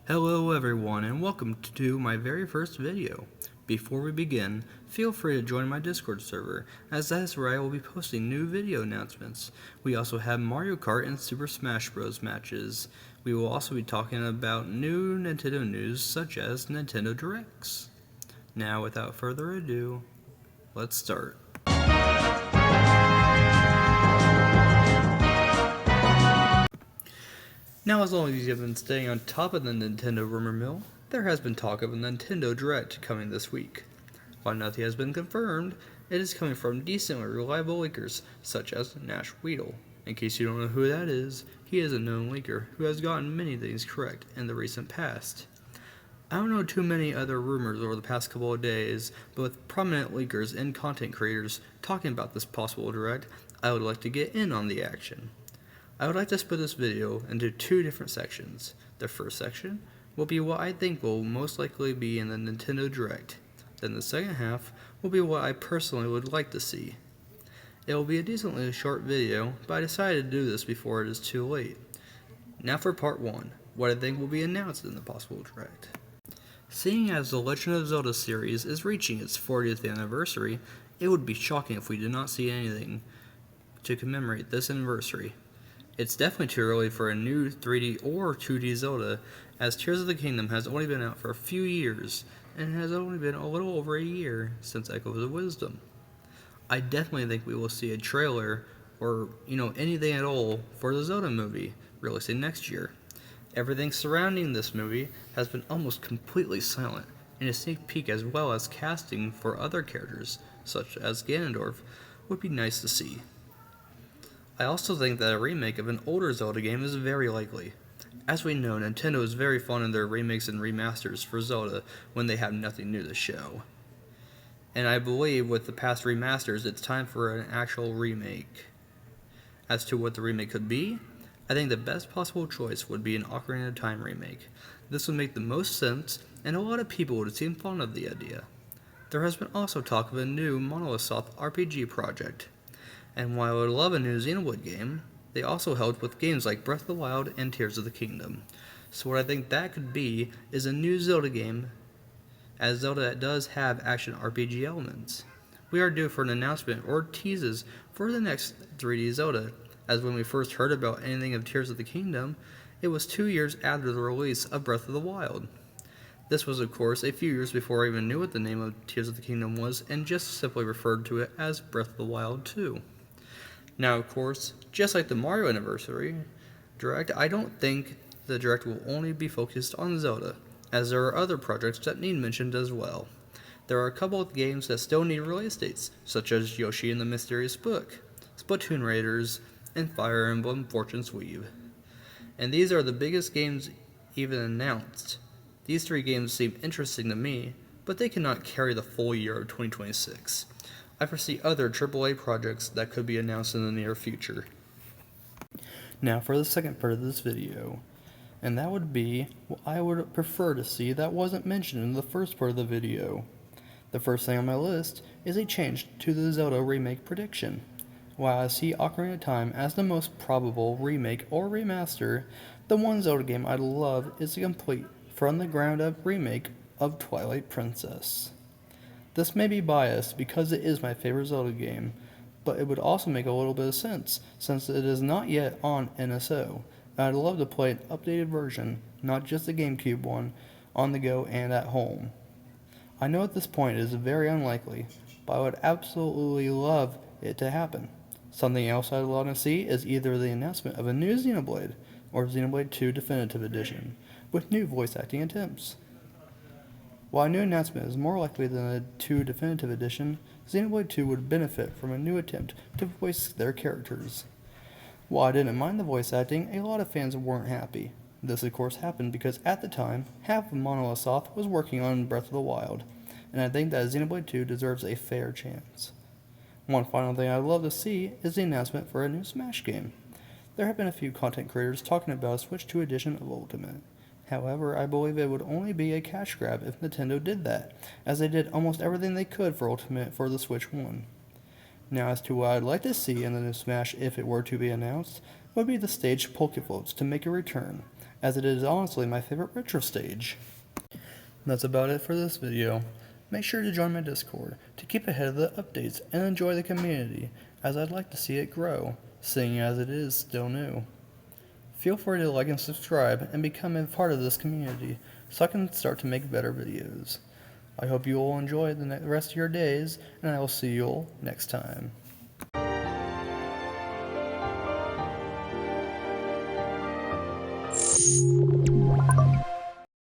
Hello everyone and welcome to my very first video. Before we begin, feel free to join my Discord server, as that is where I will be posting new video announcements. We also have Mario Kart and Super Smash Bros. Matches. We will also be talking about new Nintendo news such as Nintendo Directs. Now without further ado, let's start. Now, as long as you have been staying on top of the Nintendo rumor mill, there has been talk of a Nintendo Direct coming this week. While nothing has been confirmed, it is coming from decently reliable leakers such as Nash Weedle. In case you don't know who that is, he is a known leaker who has gotten many things correct in the recent past. I don't know too many other rumors over the past couple of days, but with prominent leakers and content creators talking about this possible Direct, I would like to get in on the action. I would like to split this video into two different sections. The first section will be what I think will most likely be in the Nintendo Direct. Then the second half will be what I personally would like to see. It will be a decently short video, but I decided to do this before it is too late. Now for part 1, what I think will be announced in the possible Direct. Seeing as the Legend of Zelda series is reaching its 40th anniversary, it would be shocking if we did not see anything to commemorate this anniversary. It's definitely too early for a new 3D or 2D Zelda, as Tears of the Kingdom has only been out for a few years, and it has only been a little over a year since Echoes of Wisdom. I definitely think we will see a trailer, or anything at all, for the Zelda movie, releasing next year. Everything surrounding this movie has been almost completely silent, and a sneak peek as well as casting for other characters, such as Ganondorf, would be nice to see. I also think that a remake of an older Zelda game is very likely. As we know, Nintendo is very fond of their remakes and remasters for Zelda when they have nothing new to show. And I believe with the past remasters, it's time for an actual remake. As to what the remake could be, I think the best possible choice would be an Ocarina of Time remake. This would make the most sense, and a lot of people would seem fond of the idea. There has been also talk of a new Monolith Soft RPG project. And while I would love a new Xenoblade game, they also helped with games like Breath of the Wild and Tears of the Kingdom. So what I think that could be is a new Zelda game, as Zelda does have action RPG elements. We are due for an announcement or teases for the next 3D Zelda, as when we first heard about anything of Tears of the Kingdom, it was 2 years after the release of Breath of the Wild. This was of course a few years before I even knew what the name of Tears of the Kingdom was, and just simply referred to it as Breath of the Wild 2. Now, of course, just like the Mario Anniversary Direct, I don't think the Direct will only be focused on Zelda, as there are other projects that need mentioned as well. There are a couple of games that still need release dates, such as Yoshi and the Mysterious Book, Splatoon Raiders, and Fire Emblem Fortune's Weave. And these are the biggest games even announced. These 3 games seem interesting to me, but they cannot carry the full year of 2026. I foresee other AAA projects that could be announced in the near future. Now for the second part of this video, and that would be what I would prefer to see that wasn't mentioned in the first part of the video. The first thing on my list is a change to the Zelda remake prediction. While I see Ocarina of Time as the most probable remake or remaster, the one Zelda game I'd love is a complete from the ground up remake of Twilight Princess. This may be biased because it is my favorite Zelda game, but it would also make a little bit of sense since it is not yet on NSO, and I'd love to play an updated version, not just the GameCube one, on the go and at home. I know at this point it is very unlikely, but I would absolutely love it to happen. Something else I'd love to see is either the announcement of a new Xenoblade or Xenoblade 2 Definitive Edition, with new voice acting attempts. While a new announcement is more likely than a 2 Definitive Edition, Xenoblade 2 would benefit from a new attempt to voice their characters. While I didn't mind the voice acting, a lot of fans weren't happy. This of course happened because at the time, half of Monolith Soft was working on Breath of the Wild, and I think that Xenoblade 2 deserves a fair chance. One final thing I'd love to see is the announcement for a new Smash game. There have been a few content creators talking about a Switch 2 edition of Ultimate. However, I believe it would only be a cash grab if Nintendo did that, as they did almost everything they could for Ultimate for the Switch 1. Now as to what I'd like to see in the new Smash if it were to be announced, would be the staged Pokefloats to make a return, as it is honestly my favorite retro stage. That's about it for this video. Make sure to join my Discord to keep ahead of the updates and enjoy the community, as I'd like to see it grow, seeing as it is still new. Feel free to like and subscribe and become a part of this community so I can start to make better videos. I hope you all enjoy the rest of your days, and I will see you all next time.